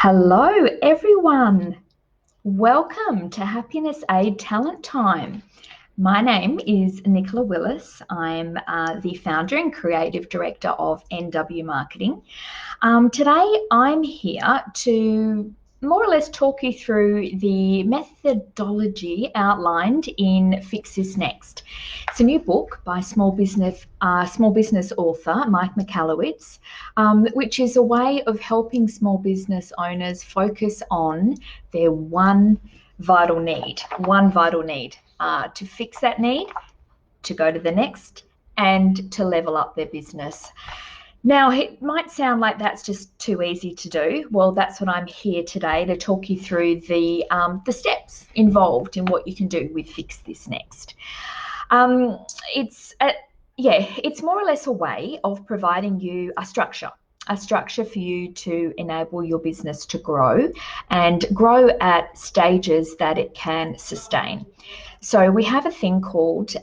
Hello, everyone. Welcome to Happiness Aid Talent Time. My name is Nikola Willis. I'm the founder and creative director of NW Marketing. Today, I'm here to more or less talk you through the methodology outlined in Fix This Next. It's a new book by small business author Mike Michalowicz, which is a way of helping small business owners focus on their one vital need, to fix that need, to go to the next, and to level up their business. Now, it might sound like that's just too easy to do. Well, that's what I'm here today to talk you through the steps involved in what you can do with Fix This Next. It's more or less a way of providing you a structure for you to enable your business to grow and grow at stages that it can sustain. So we have a thing called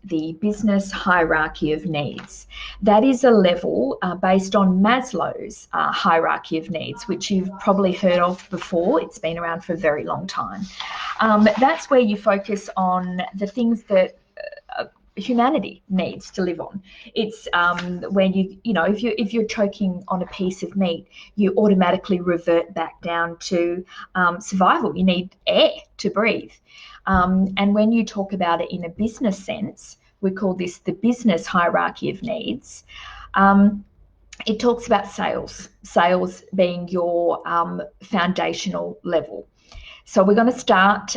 the business hierarchy of needs. That is a level based on Maslow's hierarchy of needs, which you've probably heard of before. It's been around for a very long time. That's where you focus on the things that humanity needs to live on. It's when if you're choking on a piece of meat, you automatically revert back down to survival. You need air to breathe. And when you talk about it in a business sense, we call this the business hierarchy of needs. It talks about sales being your foundational level. So we're going to start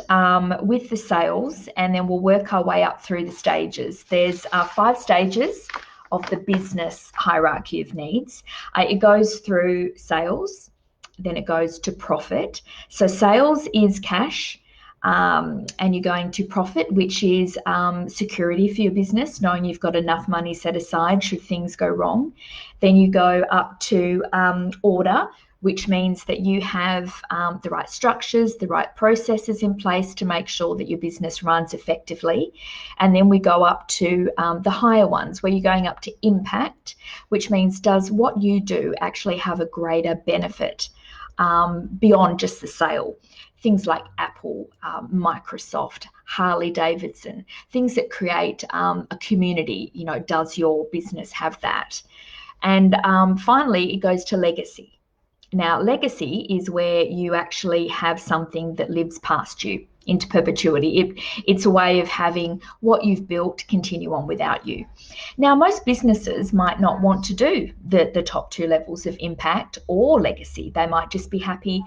with the sales, and then we'll work our way up through the stages. There's 5 stages of the business hierarchy of needs. It goes through sales, then it goes to profit. So sales is cash. And you're going to profit, which is security for your business, knowing you've got enough money set aside should things go wrong. Then you go up to order, which means that you have the right structures, the right processes in place to make sure that your business runs effectively. And then we go up to the higher ones, where you're going up to impact, which means does what you do actually have a greater benefit beyond just the sale? Things like Apple, Microsoft, Harley Davidson, things that create a community. Does your business have that? And finally, it goes to legacy. Now, legacy is where you actually have something that lives past you into perpetuity. It's a way of having what you've built continue on without you. Now, most businesses might not want to do the top 2 levels of impact or legacy. They might just be happy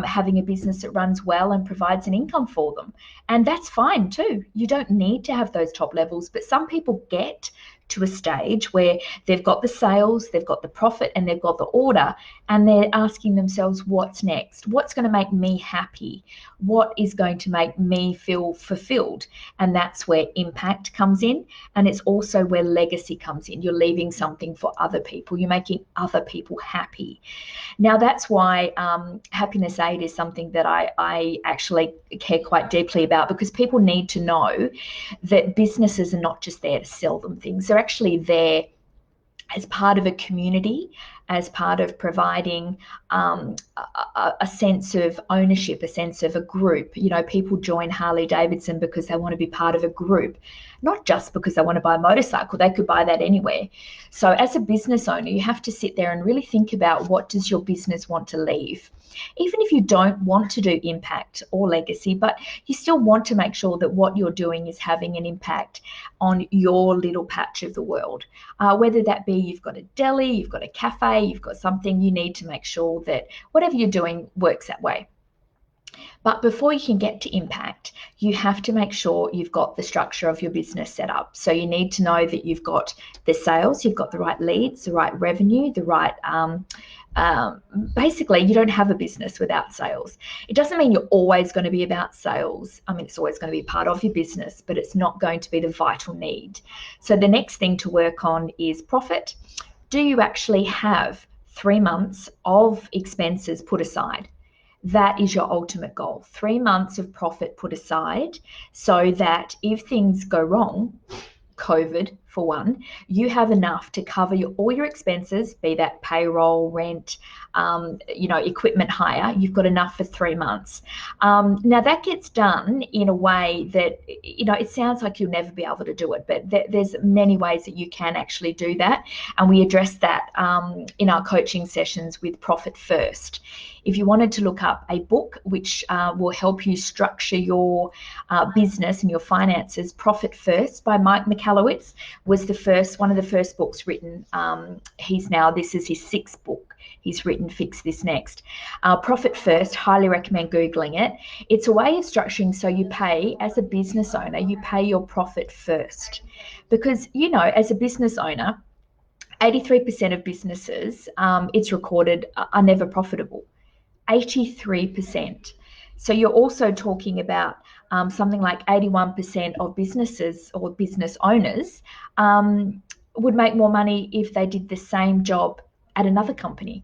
having a business that runs well and provides an income for them. And that's fine too. You don't need to have those top levels, but some people get to a stage where they've got the sales, they've got the profit, and they've got the order, and they're asking themselves, what's next? What's going to make me happy? What is going to make me feel fulfilled? And that's where impact comes in, and it's also where legacy comes in. You're leaving something for other people. You're making other people happy. Now, that's why Happiness Aid is something that I actually care quite deeply about, because people need to know that businesses are not just there to sell them things. They're actually there as part of a community, as part of providing a sense of ownership, a sense of a group. People join Harley Davidson because they want to be part of a group, not just because they want to buy a motorcycle. They could buy that anywhere. So as a business owner, you have to sit there and really think about, what does your business want to leave? Even if you don't want to do impact or legacy, but you still want to make sure that what you're doing is having an impact on your little patch of the world. Whether that be you've got a deli, you've got a cafe, you've got something, you need to make sure that whatever you're doing works that way. But before you can get to impact, you have to make sure you've got the structure of your business set up. So you need to know that you've got the sales, you've got the right leads, the right revenue, the right basically, you don't have a business without sales. It doesn't mean you're always going to be about sales. I mean, it's always going to be part of your business, but it's not going to be the vital need. So the next thing to work on is profit. Do you actually have 3 months of expenses put aside? That is your ultimate goal. 3 months of profit put aside, so that if things go wrong, COVID, for one, you have enough to cover all your expenses, be that payroll, rent, equipment hire. You've got enough for 3 months. Now that gets done in a way that, it sounds like you'll never be able to do it, but there's many ways that you can actually do that. And we address that in our coaching sessions with Profit First. If you wanted to look up a book which will help you structure your business and your finances, Profit First by Mike Michalowicz was one of the first books written. This is his 6th book he's written, Fix This Next. Profit First, highly recommend Googling it. It's a way of structuring so you pay, as a business owner, you pay your profit first. Because, as a business owner, 83% of businesses, it's recorded, are never profitable. 83%. So you're also talking about something like 81% of businesses or business owners would make more money if they did the same job at another company.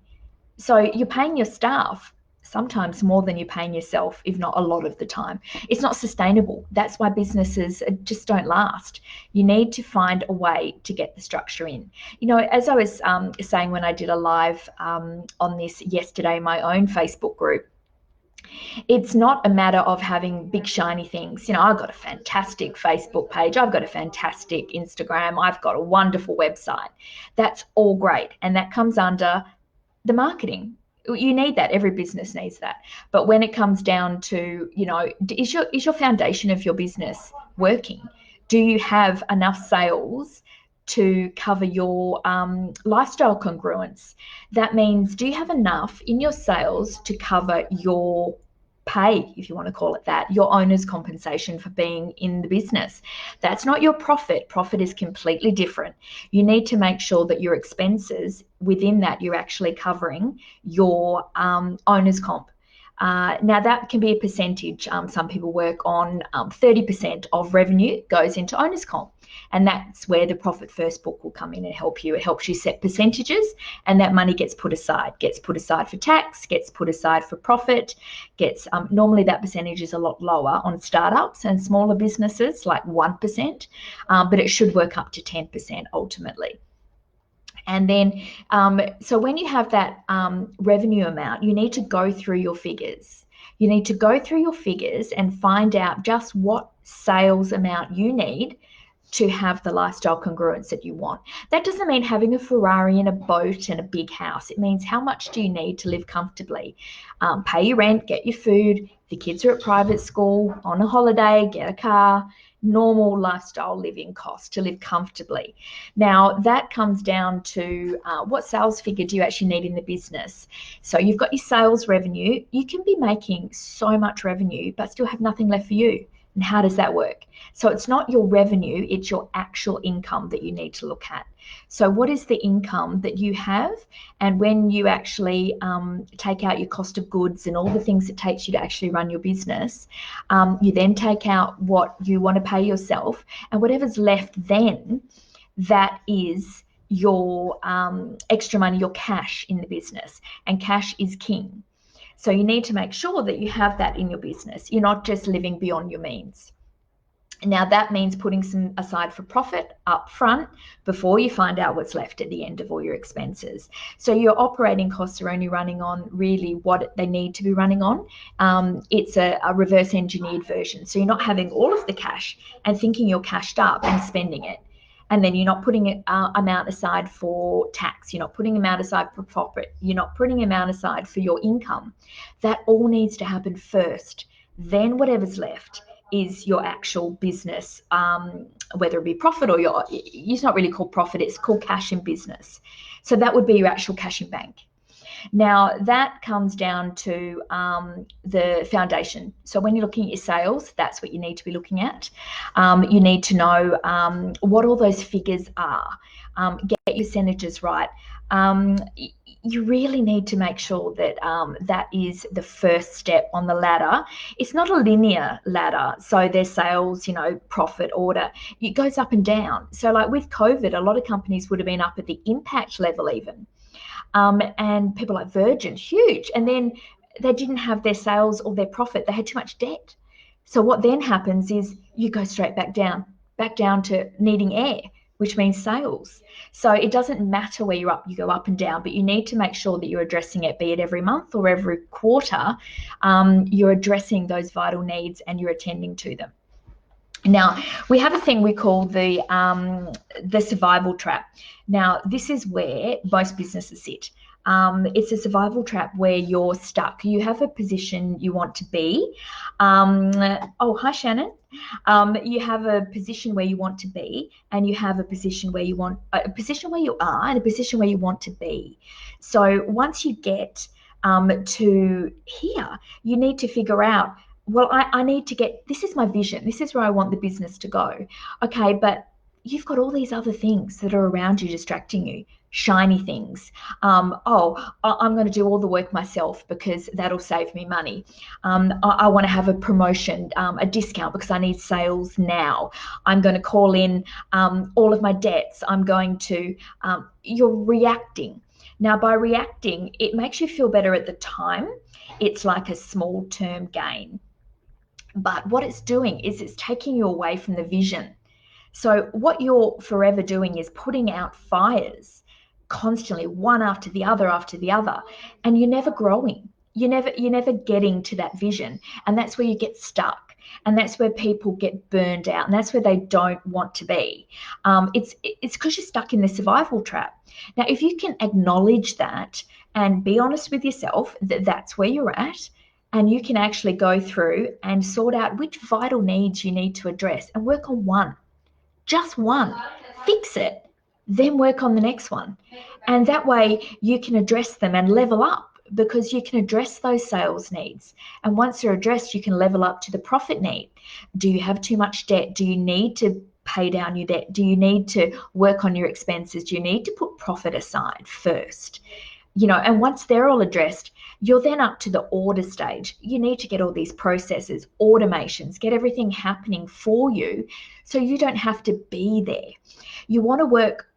So you're paying your staff sometimes more than you're paying yourself, if not a lot of the time. It's not sustainable. That's why businesses just don't last. You need to find a way to get the structure in. As I was saying when I did a live on this yesterday in my own Facebook group, it's not a matter of having big shiny things. I've got a fantastic Facebook page. I've got a fantastic Instagram. I've got a wonderful website. That's all great. And that comes under the marketing. You need that. Every business needs that. But when it comes down to, is your foundation of your business working? Do you have enough sales to cover your lifestyle congruence? That means, do you have enough in your sales to cover your pay, if you want to call it that, your owner's compensation for being in the business? That's not your profit. Profit is completely different. You need to make sure that your expenses within that, you're actually covering your owner's comp. Now that can be a percentage. Some people work on 30% of revenue goes into owner's comp. And that's where the Profit First book will come in and help you. It helps you set percentages, and that money gets put aside for tax, gets put aside for profit, normally that percentage is a lot lower on startups and smaller businesses, like 1%, but it should work up to 10% ultimately. And then, so when you have that revenue amount, you need to go through your figures. You need to go through your figures and find out just what sales amount you need to have the lifestyle congruence that you want. That doesn't mean having a Ferrari and a boat and a big house. It means, how much do you need to live comfortably? Pay your rent, get your food. If the kids are at private school, on a holiday, get a car. Normal lifestyle living costs to live comfortably. Now that comes down to what sales figure do you actually need in the business? So you've got your sales revenue. You can be making so much revenue but still have nothing left for you. And how does that work? So it's not your revenue, it's your actual income that you need to look at. So what is the income that you have? And when you actually take out your cost of goods and all the things it takes you to actually run your business, you then take out what you want to pay yourself, and whatever's left then, that is your extra money, your cash in the business. And cash is king. So you need to make sure that you have that in your business. You're not just living beyond your means. Now that means putting some aside for profit up front before you find out what's left at the end of all your expenses. So your operating costs are only running on really what they need to be running on. It's a reverse engineered version. So you're not having all of the cash and thinking you're cashed up and spending it. And then you're not putting an amount aside for tax. You're not putting amount aside for profit. You're not putting amount aside for your income. That all needs to happen first. Then whatever's left is your actual business, whether it be profit or it's not really called profit, it's called cash in business. So that would be your actual cash in bank. Now that comes down to the foundation. So when you're looking at your sales, that's what you need to be looking at. You need to know what all those figures are. Get your percentages right. You really need to make sure that that is the first step on the ladder. It's not a linear ladder. So there's sales, profit, order. It goes up and down. So like with COVID, a lot of companies would have been up at the impact level even. And people like Virgin, huge. And then they didn't have their sales or their profit. They had too much debt. So what then happens is you go straight back down to needing air which means sales. So it doesn't matter where you're up, you go up and down, but you need to make sure that you're addressing it, be it every month or every quarter. You're addressing those vital needs and you're attending to them. Now, we have a thing we call the survival trap. Now, this is where most businesses sit. It's a survival trap where you're stuck. You have a position you want to be. Oh, hi, Shannon. You have a position where you want to be, and you have a position where you want a position where you are, and a position where you want to be. So once you get to here, you need to figure out, well, I need to get, this is my vision. This is where I want the business to go. Okay, but you've got all these other things that are around you distracting you, shiny things. I'm going to do all the work myself because that'll save me money. I want to have a promotion, a discount because I need sales now. I'm going to call in all of my debts. I'm going to, you're reacting. Now, by reacting, it makes you feel better at the time. It's like a small term gain. But what it's doing is it's taking you away from the vision. So what you're forever doing is putting out fires constantly, one after the other, and you're never growing. You're never getting to that vision. And that's where you get stuck. And that's where people get burned out. And that's where they don't want to be. It's because you're stuck in the survival trap. Now, if you can acknowledge that and be honest with yourself that that's where you're at, and you can actually go through and sort out which vital needs you need to address and work on one, just one, fix it, then work on the next one. And that way you can address them and level up because you can address those sales needs. And once they're addressed, you can level up to the profit need. Do you have too much debt? Do you need to pay down your debt? Do you need to work on your expenses? Do you need to put profit aside first? And once they're all addressed, you're then up to the order stage. You need to get all these processes, automations, get everything happening for you so you don't have to be there. You want to work,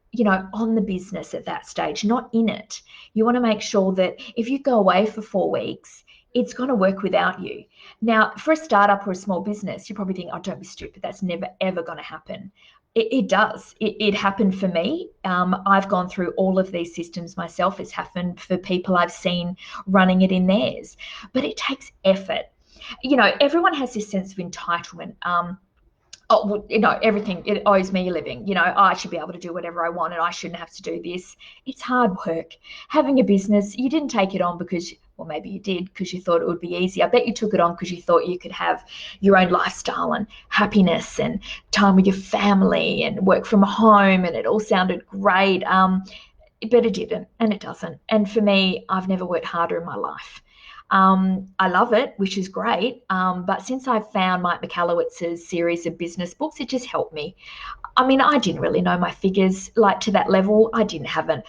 on the business at that stage, not in it. You want to make sure that if you go away for 4 weeks, it's going to work without you. Now, for a startup or a small business, you probably think, oh, don't be stupid. That's never, ever going to happen. It does. It happened for me. I've gone through all of these systems myself. It's happened for people I've seen running it in theirs. But it takes effort. Everyone has this sense of entitlement. Everything, it owes me a living. I should be able to do whatever I want and I shouldn't have to do this. It's hard work. Having a business, you didn't take it on because, well, maybe you did because you thought it would be easy. I bet you took it on because you thought you could have your own lifestyle and happiness and time with your family and work from home, and it all sounded great. But it didn't, and it doesn't. And for me, I've never worked harder in my life. I love it, which is great. But since I've found Mike Michalowicz's series of business books, it just helped me. I mean, I didn't really know my figures like to that level. I didn't have a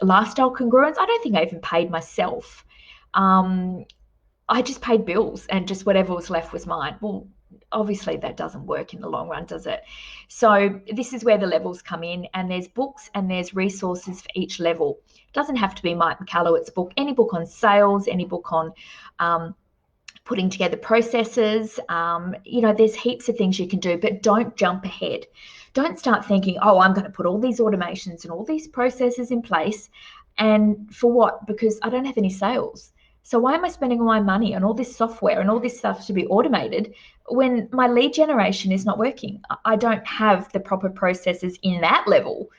lifestyle congruence. I don't think I even paid myself. I just paid bills and just whatever was left was mine. Well, obviously that doesn't work in the long run, does it? So this is where the levels come in, and there's books and there's resources for each level. It doesn't have to be Mike Michalowicz's book. Any book on sales, any book on putting together processes. There's heaps of things you can do, but don't jump ahead. Don't start thinking, oh, I'm going to put all these automations and all these processes in place. And for what? Because I don't have any sales. So why am I spending all my money on all this software and all this stuff to be automated when my lead generation is not working? I don't have the proper processes in that level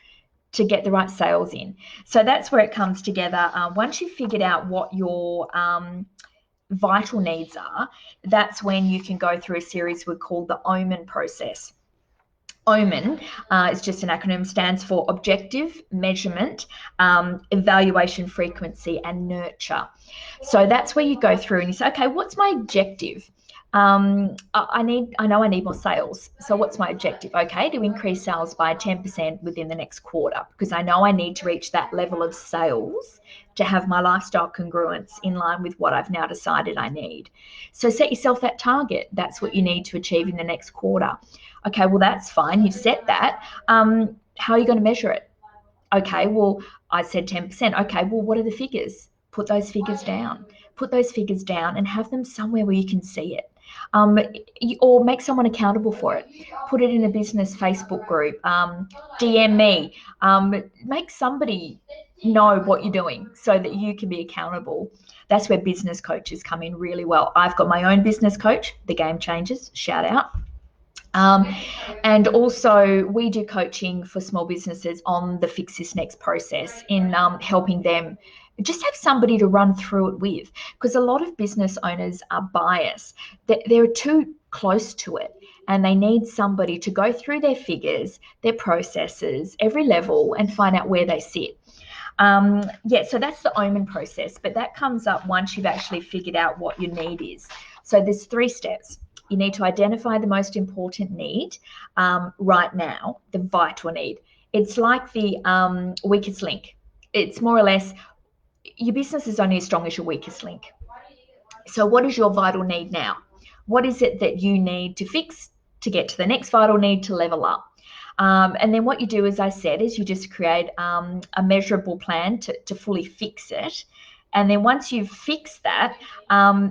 to get the right sales in. So that's where it comes together. Once you've figured out what your vital needs are, that's when you can go through a series we call the OMEN process. OMEN is just an acronym, stands for objective, measurement, evaluation, frequency, and nurture. So that's where you go through and you say, okay, what's my objective? I know I need more sales. So what's my objective? Okay, to increase sales by 10% within the next quarter, because I know I need to reach that level of sales to have my lifestyle congruence in line with what I've now decided I need. So set yourself that target. That's what you need to achieve in the next quarter. Okay, well, that's fine. You've set that. How are you going to measure it? Okay, well, I said 10%. Okay, well, what are the figures? Put those figures down. put those figures down and have them somewhere where you can see it. Or make someone accountable for it. Put it in a business Facebook group. DM me. Make somebody know what you're doing so that you can be accountable. That's where business coaches come in really well. I've got my own business coach, The Game Changers, shout out. And also we do coaching for small businesses on the Fix This Next process in helping them just have somebody to run through it with, because a lot of business owners are biased. They're too close to it and they need somebody to go through their figures, their processes, every level, and find out where they sit. So that's the Omen process, but that comes up once you've actually figured out what your need is. So there's 3 steps. You need to identify the most important need right now, the vital need. It's like the weakest link. It's more or less, your business is only as strong as your weakest link. So what is your vital need now? What is it that you need to fix to get to the next vital need to level up? And then what you do, as I said, is you just create a measurable plan to fully fix it. And then once you've fixed that,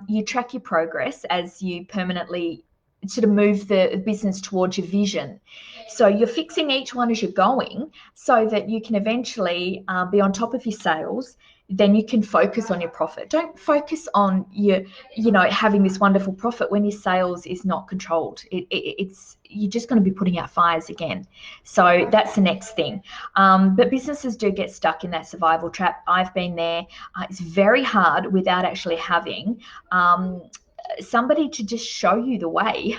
you track your progress as you permanently sort of move the business towards your vision. So you're fixing each one as you're going so that you can eventually be on top of your sales. Then you can focus on your profit. Don't focus on your, having this wonderful profit when your sales is not controlled. It's you're just going to be putting out fires again. So that's the next thing. But businesses do get stuck in that survival trap. I've been there. It's very hard without actually having somebody to just show you the way,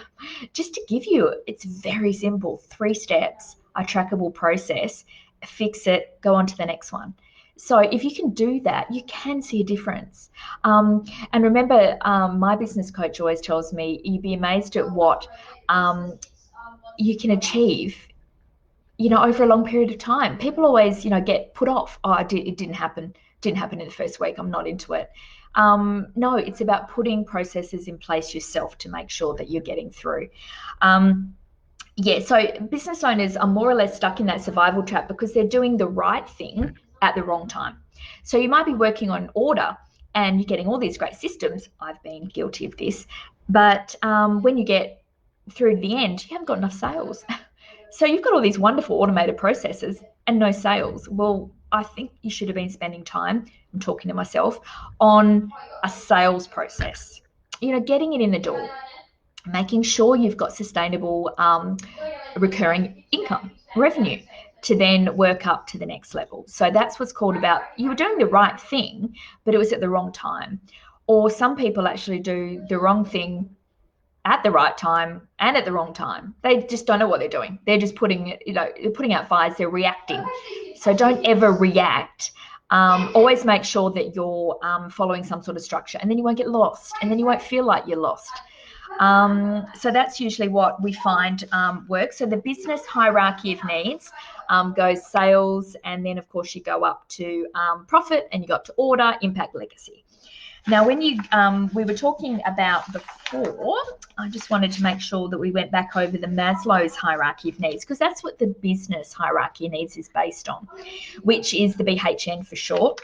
just to give you, it's very simple, 3 steps, a trackable process, fix it, go on to the next one. So if you can do that, you can see a difference. And remember, my business coach always tells me, you'd be amazed at what you can achieve, over a long period of time. People always, get put off. Oh, it didn't happen. Didn't happen in the first week. I'm not into it. No, it's about putting processes in place yourself to make sure that you're getting through. So business owners are more or less stuck in that survival trap because they're doing the right thing at the wrong time. So you might be working on an order and you're getting all these great systems. I've been guilty of this. But when you get through the end, you haven't got enough sales. So you've got all these wonderful automated processes and no sales. Well, I think you should have been spending time, I'm talking to myself, on a sales process, getting it in the door, making sure you've got sustainable recurring income, revenue, to then work up to the next level. So that's what's called about, you were doing the right thing, but it was at the wrong time. Or some people actually do the wrong thing at the right time and at the wrong time. They just don't know what they're doing. They're just putting out fires, they're reacting. So don't ever react. Always make sure that you're following some sort of structure, and then you won't get lost, and then you won't feel like you're lost. So that's usually what we find works. So the business hierarchy of needs goes sales, and then of course you go up to profit, and you go up to order, impact, legacy. Now, when we were talking about before, I just wanted to make sure that we went back over the Maslow's hierarchy of needs, because that's what the business hierarchy of needs is based on, which is the BHN for short.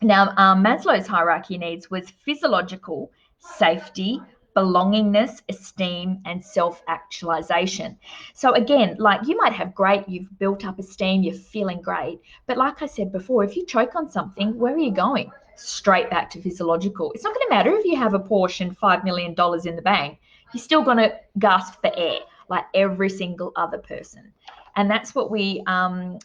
Now, Maslow's hierarchy of needs was physiological, safety, belongingness, esteem, and self-actualization. So again, like, you might have you've built up esteem, you're feeling great. But like I said before, if you choke on something, where are you going? Straight back to physiological. It's not going to matter if you have a Porsche and $5 million in the bank. You're still going to gasp for air like every single other person. And that's what we,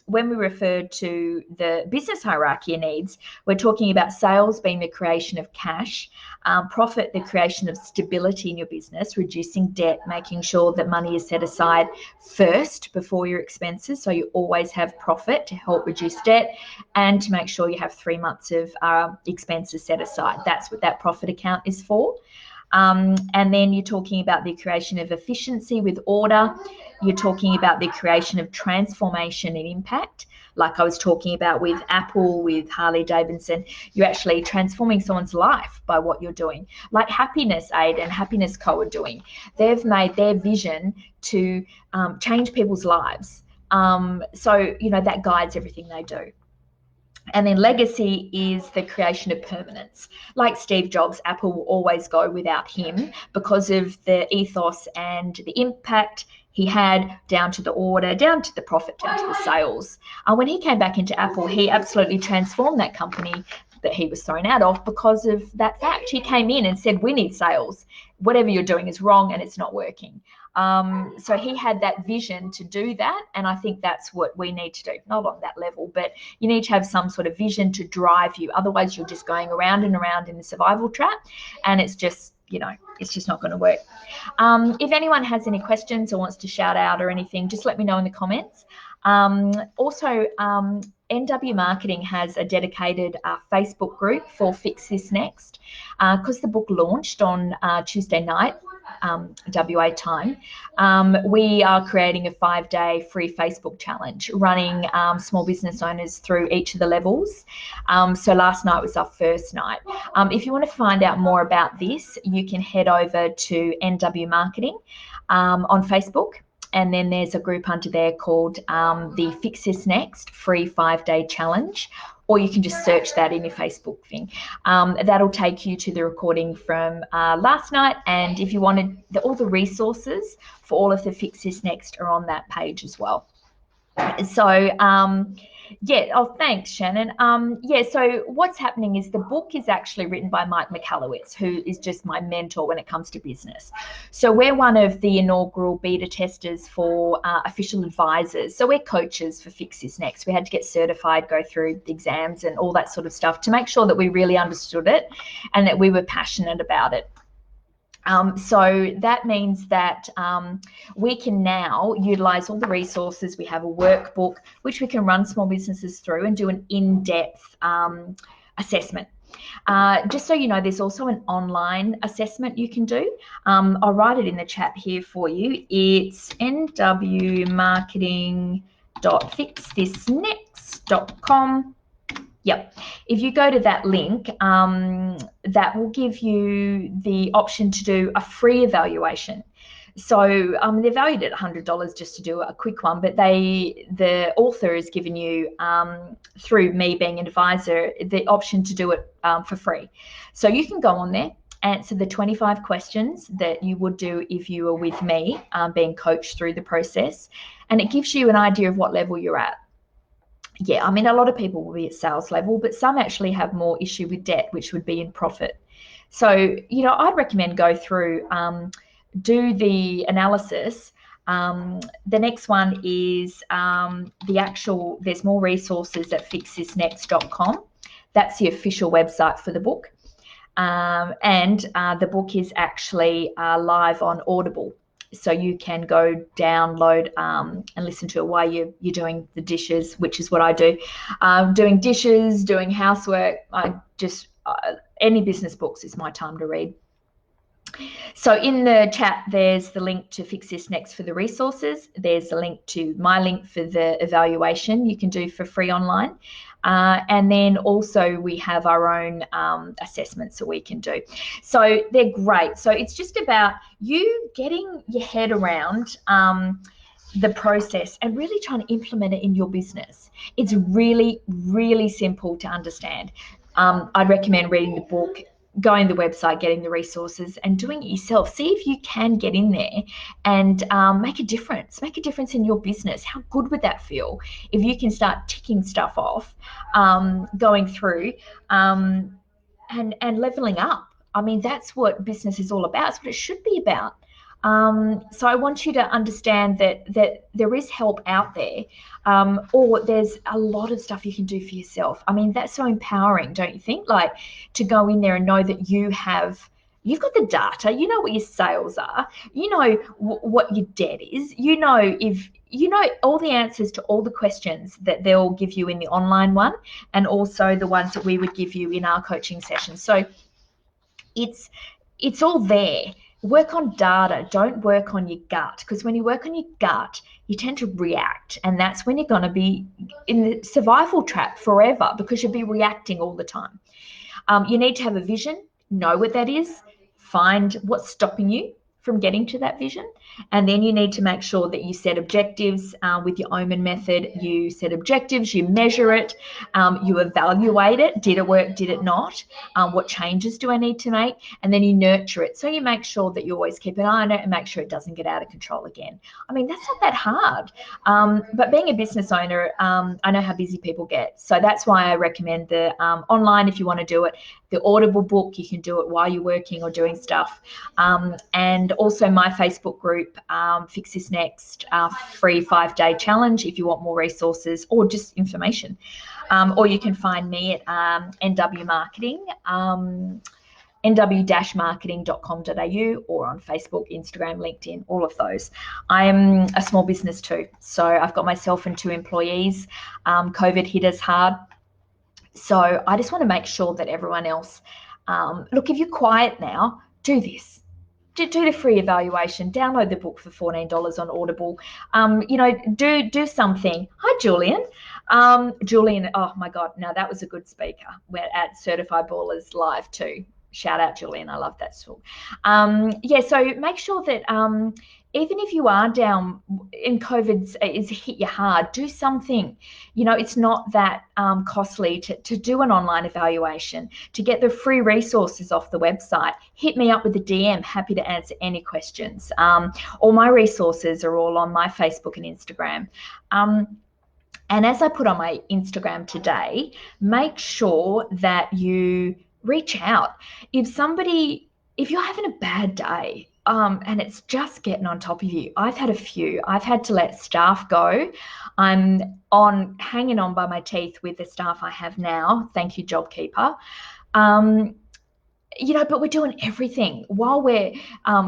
when we refer to the business hierarchy of needs, we're talking about sales being the creation of cash, profit, the creation of stability in your business, reducing debt, making sure that money is set aside first before your expenses. So you always have profit to help reduce debt, and to make sure you have 3 months of expenses set aside. That's what that profit account is for. And then you're talking about the creation of efficiency with order. You're talking about the creation of transformation and impact, like I was talking about with Apple, with Harley Davidson. You're actually transforming someone's life by what you're doing, like Happiness Aid and Happiness Co. are doing. They've made their vision to change people's lives. So, that guides everything they do. And then legacy is the creation of permanence. Like Steve Jobs, Apple will always go without him because of the ethos and the impact he had, down to the order, down to the profit, down to the sales. When he came back into Apple, he absolutely transformed that company that he was thrown out of because of that fact. He came in and said, we need sales. Whatever you're doing is wrong and it's not working. So he had that vision to do that, and I think that's what we need to do. Not on that level, but you need to have some sort of vision to drive you. Otherwise, you're just going around and around in the survival trap, and it's just, it's just not going to work. If anyone has any questions or wants to shout out or anything, just let me know in the comments. Also, NW Marketing has a dedicated Facebook group for Fix This Next, because the book launched on Tuesday night, WA time. We are creating a 5-day free Facebook challenge, running small business owners through each of the levels. So last night was our first night. If you want to find out more about this, you can head over to NW Marketing on Facebook. And then there's a group under there called the Fix This Next free 5-day challenge, or you can just search that in your Facebook thing. That'll take you to the recording from last night. And if you wanted, all the resources for all of the Fix This Next are on that page as well. So thanks, Shannon. So what's happening is the book is actually written by Mike Michalowicz, who is just my mentor when it comes to business. So we're one of the inaugural beta testers for official advisors. So we're coaches for Fix This Next. We had to get certified, go through the exams and all that sort of stuff to make sure that we really understood it and that we were passionate about it. So that means that we can now utilize all the resources. We have a workbook which we can run small businesses through and do an in-depth assessment. Just so you know, there's also an online assessment you can do. I'll write it in the chat here for you. It's nwmarketing.fixthisnext.com. Yep. If you go to that link, that will give you the option to do a free evaluation. So they're valued at $100 just to do a quick one, but the author has given you, through me being an advisor, the option to do it for free. So you can go on there, answer the 25 questions that you would do if you were with me, being coached through the process, and it gives you an idea of what level you're at. Yeah, I mean, a lot of people will be at sales level, but some actually have more issue with debt, which would be in profit. So, I'd recommend go through, do the analysis. The next one is there's more resources at fixthisnext.com. That's the official website for the book. And the book is actually live on Audible. So you can go download and listen to it while you're doing the dishes, which is what I do. Doing dishes, doing housework, any business books is my time to read. So in the chat, there's the link to Fix This Next for the resources. There's a link to my link for the evaluation you can do for free online. And then also we have our own assessments that we can do. So they're great. So it's just about you getting your head around the process and really trying to implement it in your business. It's really, really simple to understand. I'd recommend reading the book, going to the website, getting the resources and doing it yourself. See if you can get in there and make a difference. Make a difference in your business. How good would that feel if you can start ticking stuff off, going through and leveling up? I mean, that's what business is all about. It's what it should be about. So I want you to understand that there is help out there, or there's a lot of stuff you can do for yourself. I mean, that's so empowering, don't you think? Like, to go in there and know that you've got the data, you know what your sales are, you know what your debt is, you know all the answers to all the questions that they'll give you in the online one, and also the ones that we would give you in our coaching sessions. So it's all there. Work on data, don't work on your gut, because when you work on your gut, you tend to react, and that's when you're going to be in the survival trap forever, because you'll be reacting all the time. You need to have a vision, know what that is, find what's stopping you, from getting to that vision. And then you need to make sure that you set objectives with your Omen method. You set objectives, you measure it, you evaluate it. Did it work? Did it not? What changes do I need to make? And then you nurture it. So you make sure that you always keep an eye on it and make sure it doesn't get out of control again. I mean, that's not that hard. But being a business owner, I know how busy people get. So that's why I recommend the online, if you want to do it, the Audible book. You can do it while you're working or doing stuff. And also my Facebook group, Fix This Next, free 5-day challenge if you want more resources or just information. Or you can find me at NW Marketing, nw-marketing.com.au, or on Facebook, Instagram, LinkedIn, all of those. I'm a small business too. So I've got myself and 2 employees. COVID hit us hard. So I just want to make sure that everyone else, look, if you're quiet now, do this. Do the free evaluation. Download the book for $14 on Audible. Do something. Hi, Julian. Julian, oh my God, now that was a good speaker. We're at Certified Ballers Live too. Shout out, Julian. I love that talk. So make sure that even if you are down and COVID's is hit you hard, do something. It's not that costly to do an online evaluation, to get the free resources off the website. Hit me up with a DM. Happy to answer any questions. All my resources are all on my Facebook and Instagram. And as I put on my Instagram today, make sure that you reach out. If you're having a bad day, and it's just getting on top of you. I've had a few. I've had to let staff go. I'm hanging on by my teeth with the staff I have now. Thank you, JobKeeper. But we're doing everything while we're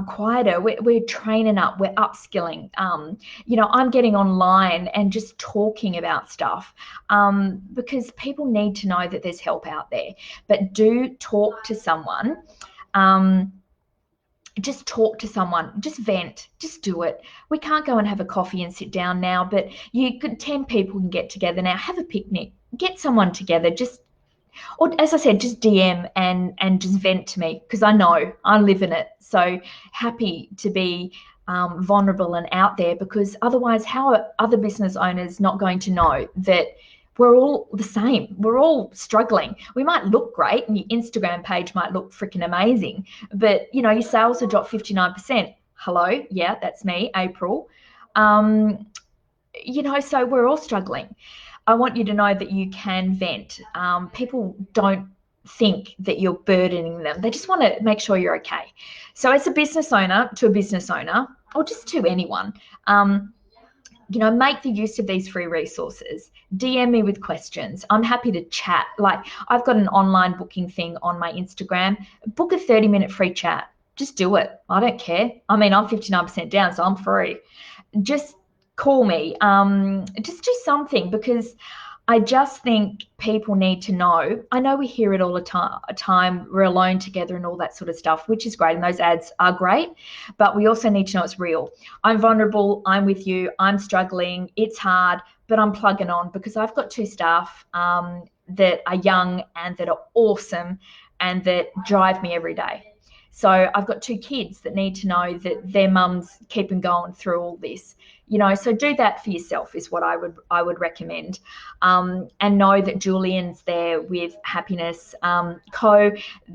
quieter. We're training up. We're upskilling. I'm getting online and just talking about stuff because people need to know that there's help out there. But do talk to someone. Just talk to someone, just vent, just do it. We can't go and have a coffee and sit down now, but 10 people can get together now, have a picnic, get someone together, or as I said, just DM and just vent to me, because I know I live in it. So happy to be vulnerable and out there, because otherwise how are other business owners not going to know that we're all the same? We're all struggling. We might look great and your Instagram page might look freaking amazing, but your sales have dropped 59%. Hello, yeah, that's me, April. So we're all struggling. I want you to know that you can vent. People don't think that you're burdening them. They just want to make sure you're okay. So as a business owner to a business owner, or just to anyone, make the use of these free resources. DM me with questions. I'm happy to chat. Like, I've got an online booking thing on my Instagram. Book a 30-minute free chat. Just do it. I don't care. I mean, I'm 59% down, so I'm free. Just call me. Just do something, because I just think people need to know. I know we hear it all the time. We're alone together and all that sort of stuff, which is great. And those ads are great, but we also need to know it's real. I'm vulnerable. I'm with you. I'm struggling. It's hard, but I'm plugging on, because I've got 2 staff that are young and that are awesome and that drive me every day. So I've got 2 kids that need to know that their mums keep them going through all this. So do that for yourself is what I would recommend, and know that Julian's there with Happiness Co.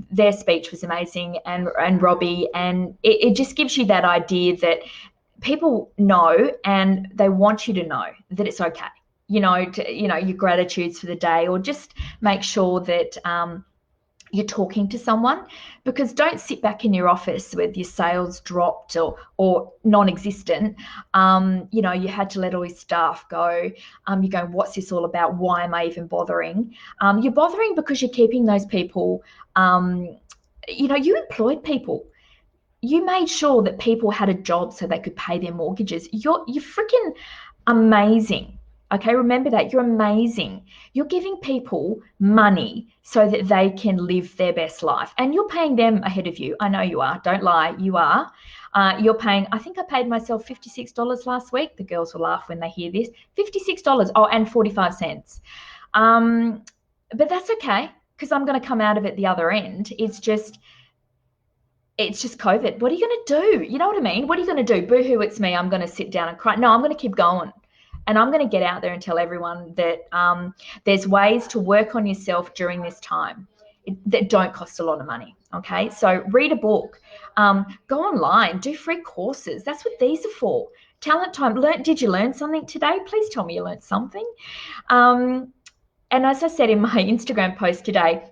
Their speech was amazing, and Robbie, and it just gives you that idea that people know and they want you to know that it's okay. Your gratitudes for the day, or just make sure that you're talking to someone, because don't sit back in your office with your sales dropped or non-existent. You had to let all your staff go. You're going, what's this all about? Why am I even bothering? You're bothering because you're keeping those people. You employed people. You made sure that people had a job so they could pay their mortgages. You're freaking amazing. Okay, remember that. You're amazing. You're giving people money so that they can live their best life, and you're paying them ahead of you. I know you are. Don't lie. You are. You're paying. I think I paid myself $56 last week. The girls will laugh when they hear this. $56. Oh, and 45 cents. But that's okay, because I'm going to come out of it the other end. It's just it's just COVID. What are you going to do? You know what I mean? What are you going to do? Boo-hoo, it's me. I'm going to sit down and cry. No, I'm going to keep going. And I'm going to get out there and tell everyone that there's ways to work on yourself during this time that don't cost a lot of money. Okay, so read a book, go online, do free courses. That's what these are for. Talent time. Did you learn something today? Please tell me you learned something. And as I said in my Instagram post today,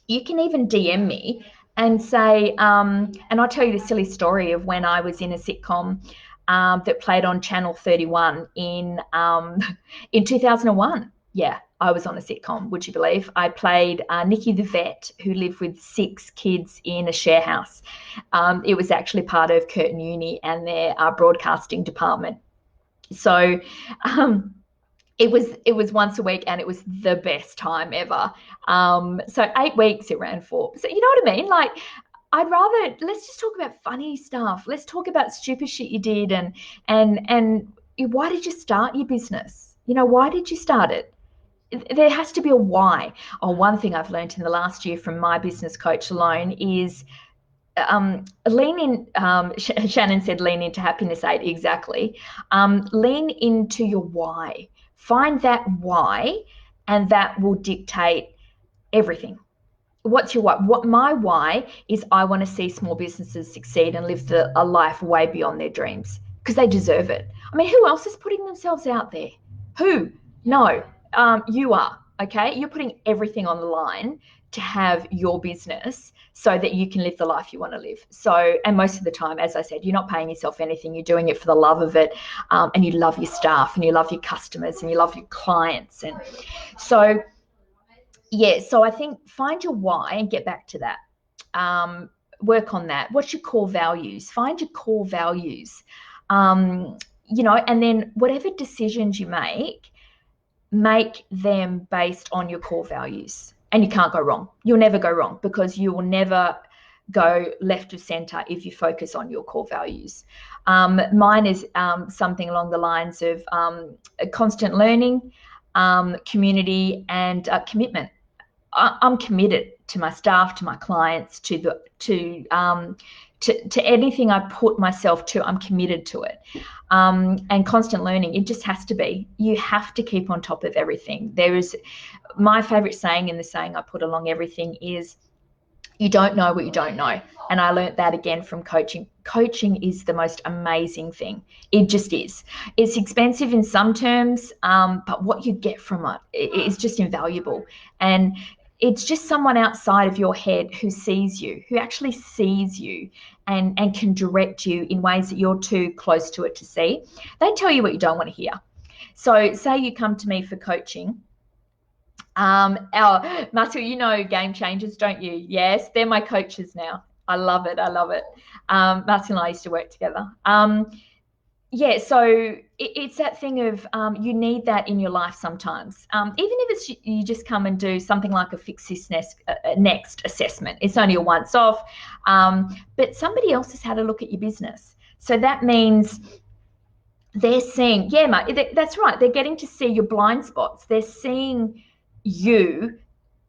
you can even DM me and say, and I'll tell you the silly story of when I was in a sitcom that played on Channel 31 in 2001. Yeah, I was on a sitcom, would you believe? I played Nikki the vet who lived with 6 kids in a share house. It was actually part of Curtin Uni and their broadcasting department. So it was once a week and it was the best time ever. So 8 weeks it ran for. So you know what I mean? Like, I'd rather, let's just talk about funny stuff. Let's talk about stupid shit you did and why did you start your business? You know, why did you start it? There has to be a why. Oh, one thing I've learned in the last year from my business coach alone is lean in. Shannon said lean into happiness aid. Exactly. Lean into your why. Find that why, and that will dictate everything. What's your why? What my why is, I want to see small businesses succeed and live a life way beyond their dreams because they deserve it. I mean, who else is putting themselves out there? Who? No, you are. Okay, you're putting everything on the line to have your business so that you can live the life you want to live. So, and most of the time, as I said, you're not paying yourself anything. You're doing it for the love of it, and you love your staff and you love your customers and you love your clients. And so, yeah, so I think find your why and get back to that. Work on that. What's your core values? Find your core values. You know, and then whatever decisions you make them based on your core values. And you can't go wrong. You'll never go wrong because you will never go left of center if you focus on your core values. Mine is something along the lines of constant learning, community, and commitment. I'm committed to my staff, to my clients, to anything I put myself to. I'm committed to it. And constant learning, it just has to be. You have to keep on top of everything. There is my favorite saying, and the saying I put along everything is, you don't know what you don't know. And I learned that again from coaching. Coaching is the most amazing thing. It just is. It's expensive in some terms, but what you get from it is just invaluable. And it's just someone outside of your head who sees you, who actually sees you and can direct you in ways that you're too close to it to see. They tell you what you don't want to hear. So say you come to me for coaching. Matthew, you know Game Changers, don't you? Yes, they're my coaches now. I love it. I love it. Matthew and I used to work together. Yeah, so it's that thing of you need that in your life sometimes. Even if it's you just come and do something like a Fix This Next assessment. It's only a once off, but somebody else has had a look at your business. So that means they're seeing, yeah, mate, that's right. They're getting to see your blind spots. They're seeing you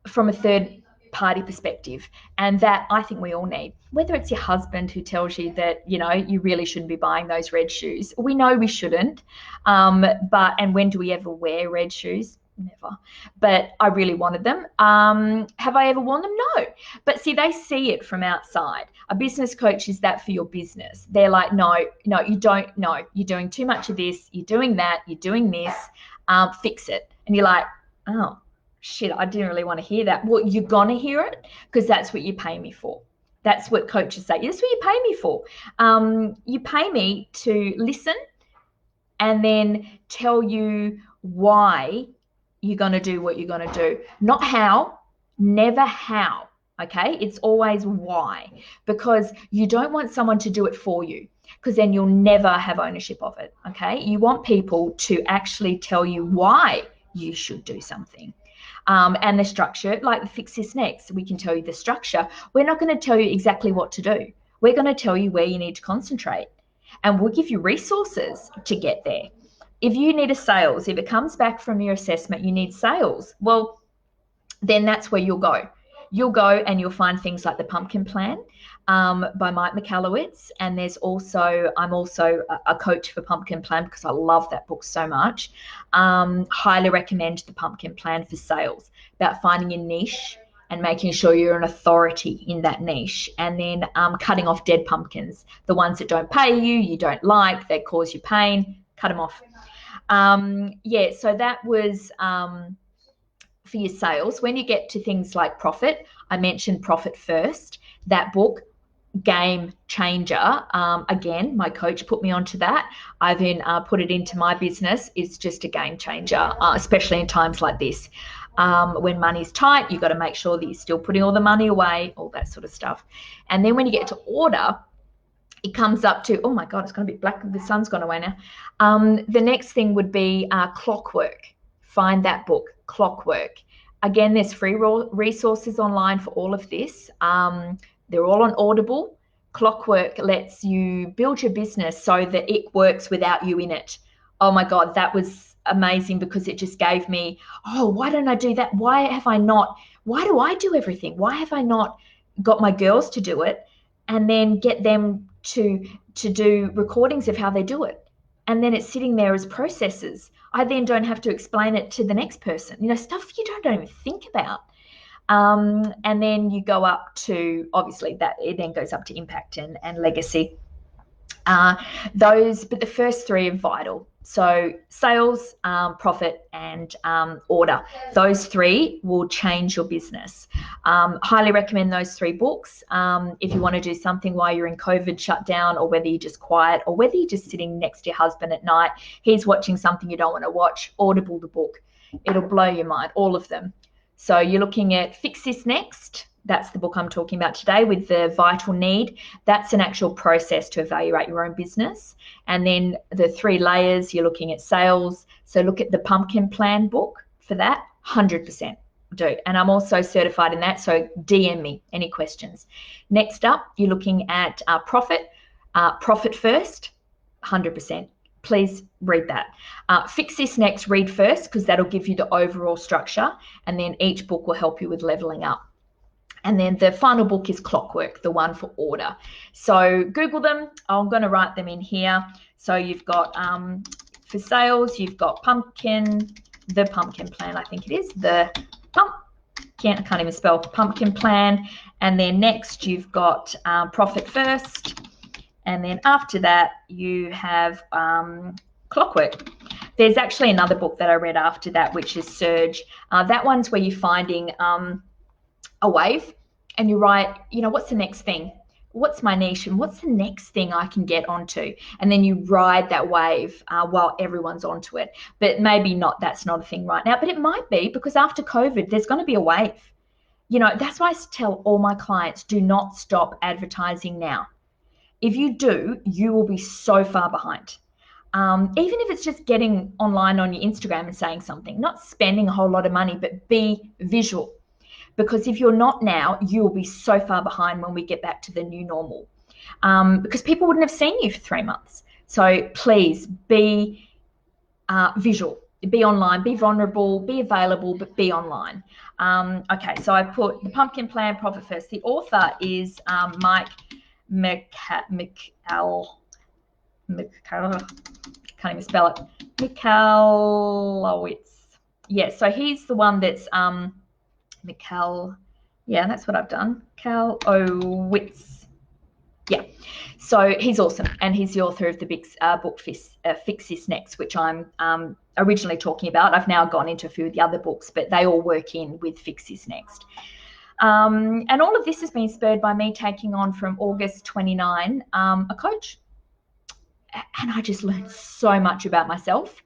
from a third party perspective, and that I think we all need. Whether it's your husband who tells you that, you know, you really shouldn't be buying those red shoes. We know we shouldn't, and when do we ever wear red shoes? Never. But I really wanted them. Have I ever worn them? No. But see, they see it from outside. A business coach is that for your business. They're like, no, you don't. No, you're doing too much of this. You're doing that. You're doing this. Fix it. And you're like, oh, shit, I didn't really want to hear that. Well, you're going to hear it because that's what you pay me for. That's what coaches say. That's what you pay me for. You pay me to listen and then tell you why you're going to do what you're going to do. Not how, never how, okay? It's always why, because you don't want someone to do it for you, because then you'll never have ownership of it, okay? You want people to actually tell you why you should do something. And the structure, like the Fix This Next, we can tell you the structure. We're not going to tell you exactly what to do. We're going to tell you where you need to concentrate, and we'll give you resources to get there. If you need a sales, if it comes back from your assessment, you need sales, well, then that's where you'll go. You'll go and you'll find things like the pumpkin plan. by Mike Michalowicz. And I'm also a coach for Pumpkin Plan because I love that book so much. Highly recommend The Pumpkin Plan for Sales, about finding a niche and making sure you're an authority in that niche. And then cutting off dead pumpkins, the ones that don't pay you, you don't like, they cause you pain, cut them off. So that was for your sales. When you get to things like profit, I mentioned Profit First. That book, game changer. Again, my coach put me onto that. I've then put it into my business. It's just a game changer, especially in times like this. When money's tight, you've got to make sure that you're still putting all the money away, all that sort of stuff. And then when you get to order, it comes up to, oh my God, it's going to be black. The sun's gone away now. The next thing would be Clockwork. Find that book, Clockwork. Again, there's free resources online for all of this. They're all on Audible. Clockwork lets you build your business so that it works without you in it. Oh my God, that was amazing because it just gave me, oh, why don't I do that? Why do I do everything? Why have I not got my girls to do it and then get them to do recordings of how they do it? And then it's sitting there as processes. I then don't have to explain it to the next person. Stuff you don't even think about. And then you go up to, obviously, that it then goes up to impact and legacy. But the first three are vital. So sales, profit, and order. Those three will change your business. Highly recommend those three books. If you want to do something while you're in COVID shutdown, or whether you're just quiet, or whether you're just sitting next to your husband at night, he's watching something you don't want to watch, Audible the book. It'll blow your mind, all of them. So you're looking at Fix This Next. That's the book I'm talking about today, with the vital need. That's an actual process to evaluate your own business. And then the 3 layers, you're looking at sales. So look at the Pumpkin Plan book for that, 100% do. And I'm also certified in that, so DM me any questions. Next up, you're looking at profit. Profit First, 100%. Please read that. Fix This Next, read first, because that'll give you the overall structure, and then each book will help you with leveling up. And then the final book is Clockwork, the one for order. So Google them. I'm going to write them in here. So you've got, for sales, you've got the Pumpkin Plan, I think it is. I can't even spell Pumpkin Plan. And then next you've got Profit First. And then after that, you have Clockwork. There's actually another book that I read after that, which is Surge. That one's where you're finding a wave, and you write, what's the next thing? What's my niche, and what's the next thing I can get onto? And then you ride that wave while everyone's onto it. But maybe not, that's not a thing right now, but it might be, because after COVID, there's going to be a wave. That's why I tell all my clients, do not stop advertising now. If you do, you will be so far behind. Even if it's just getting online on your Instagram and saying something, not spending a whole lot of money, but be visual. Because if you're not now, you will be so far behind when we get back to the new normal. Because people wouldn't have seen you for 3 months. So please be visual, be online, be vulnerable, be available, but be online. Okay, so I put the Pumpkin Plan, Profit First. The author is Mike Michalowicz. Can't even spell it. Michalowicz. Yeah, so he's the one that's yeah, that's what I've done. Michalowicz. Yeah, so he's awesome, and he's the author of the big book Fix This Next, which I'm originally talking about. I've now gone into a few of the other books, but they all work in with Fix This Next. And all of this has been spurred by me taking on, from August 29, a coach. And I just learned so much about myself,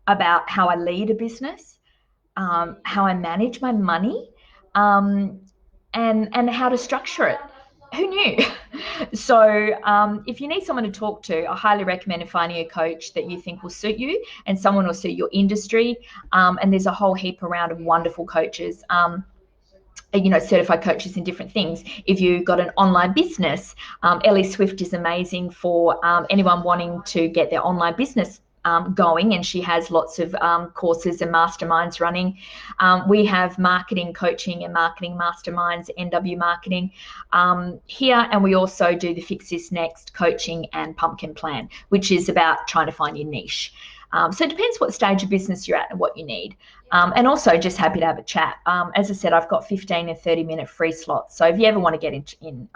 about how I lead a business, how I manage my money, and how to structure it. Who knew? So if you need someone to talk to, I highly recommend finding a coach that you think will suit you, and someone will suit your industry. And there's a whole heap around of wonderful coaches, certified coaches in different things. If you've got an online business, Ellie Swift is amazing for anyone wanting to get their online business going, and she has lots of courses and masterminds running. We have marketing coaching and marketing masterminds, NW Marketing here, and we also do the Fix This Next coaching and pumpkin plan, which is about trying to find your niche. So it depends what stage of business you're at and what you need. And also just happy to have a chat. As I said, I've got 15 and 30-minute free slots. So if you ever want to get in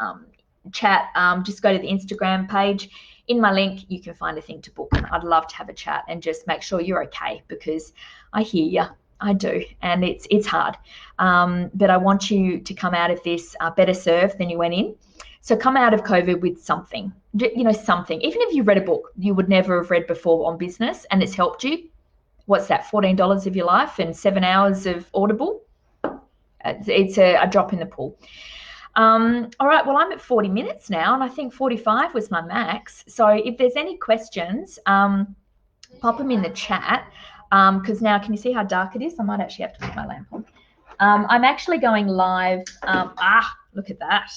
chat, just go to the Instagram page. In my link, you can find a thing to book. I'd love to have a chat and just make sure you're okay, because I hear you. I do, and it's hard. But I want you to come out of this better served than you went in. So come out of COVID with something, something. Even if you read a book you would never have read before on business and it's helped you, what's that, $14 of your life and 7 hours of Audible? It's a drop in the pool. All right, well, I'm at 40 minutes now, and I think 45 was my max. So if there's any questions, pop them in the chat, because now, can you see how dark it is? I might actually have to put my lamp on. I'm actually going live. Look at that.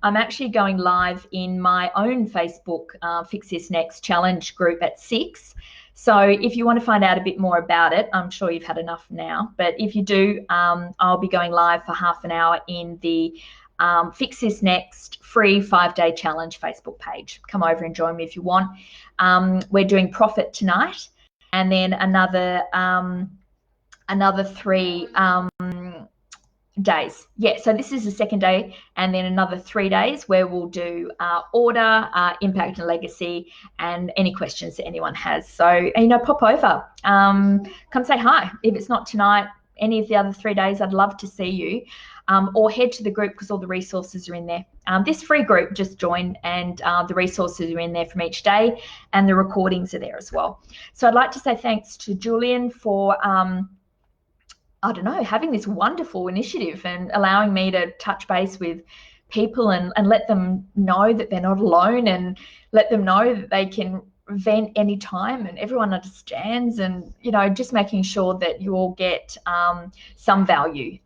I'm actually going live in my own Facebook Fix This Next challenge group at 6. So if you want to find out a bit more about it, I'm sure you've had enough now, but if you do, I'll be going live for half an hour in the Fix This Next free 5-day challenge Facebook page. Come over and join me if you want. We're doing profit tonight, and then another 3 days. Yeah, so this is the second day, and then another 3 days where we'll do order, impact and legacy, and any questions that anyone has. So, pop over, come say hi. If it's not tonight, any of the other 3 days, I'd love to see you. Or head to the group, because all the resources are in there. This free group, just join, and the resources are in there from each day, and the recordings are there as well. So I'd like to say thanks to Julian for having this wonderful initiative and allowing me to touch base with people and let them know that they're not alone, and let them know that they can vent anytime and everyone understands, and just making sure that you all get some value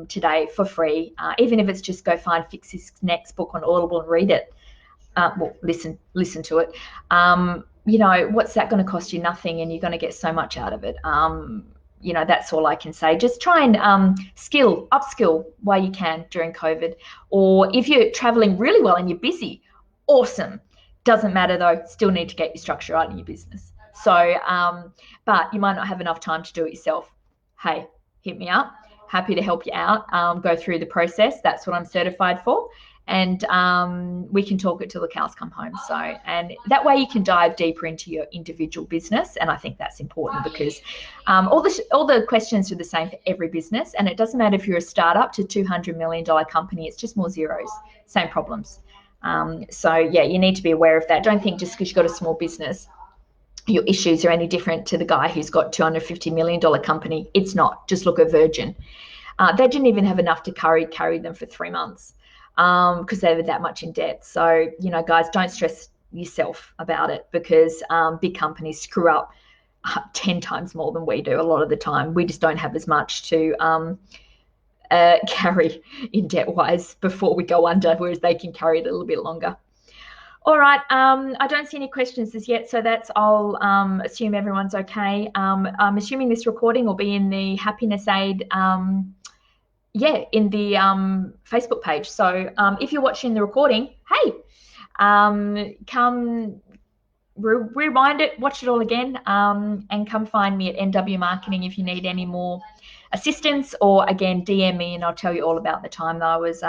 today for free, even if it's just go find Fix This Next book on Audible and read it. Listen to it. What's that going to cost you? Nothing, and you're going to get so much out of it. That's all I can say. Just try and upskill while you can during COVID. Or if you're traveling really well and you're busy, awesome. Doesn't matter though, still need to get your structure right in your business. So, but you might not have enough time to do it yourself. Hey, hit me up. Happy to help you out. Go through the process. That's what I'm certified for. And we can talk it till the cows come home. So, and that way you can dive deeper into your individual business. And I think that's important, because all the questions are the same for every business. And it doesn't matter if you're a startup to $200 million company, it's just more zeros, same problems. So yeah, you need to be aware of that. Don't think just because you've got a small business, your issues are any different to the guy who's got $250 million company. It's not. Just look at Virgin. They didn't even have enough to carry them for 3 months because they were that much in debt. So, guys, don't stress yourself about it, because big companies screw up 10 times more than we do a lot of the time. We just don't have as much to carry in debt-wise before we go under, whereas they can carry it a little bit longer. All right, I don't see any questions as yet, so I'll assume everyone's okay. I'm assuming this recording will be in the Happiness Aid, in the Facebook page. So if you're watching the recording, hey, come rewind it, watch it all again, and come find me at NW Marketing if you need any more assistance, or again DM me and I'll tell you all about the time that I was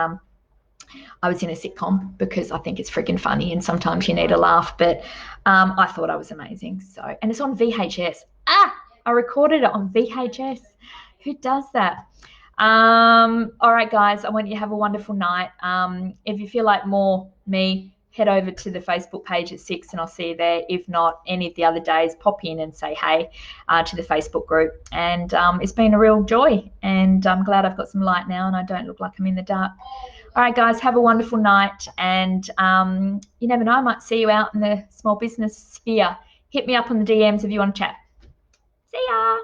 in a sitcom, because I think it's freaking funny and sometimes you need a laugh, but I thought I was amazing. So, and it's on VHS. I recorded it on VHS. Who does that? All right, guys, I want you to have a wonderful night. If you feel like more me, head over to the Facebook page at 6 and I'll see you there. If not, any of the other days, pop in and say hey to the Facebook group. And it's been a real joy, and I'm glad I've got some light now and I don't look like I'm in the dark. All right, guys, have a wonderful night, and you never know, I might see you out in the small business sphere. Hit me up on the DMs if you want to chat. See ya.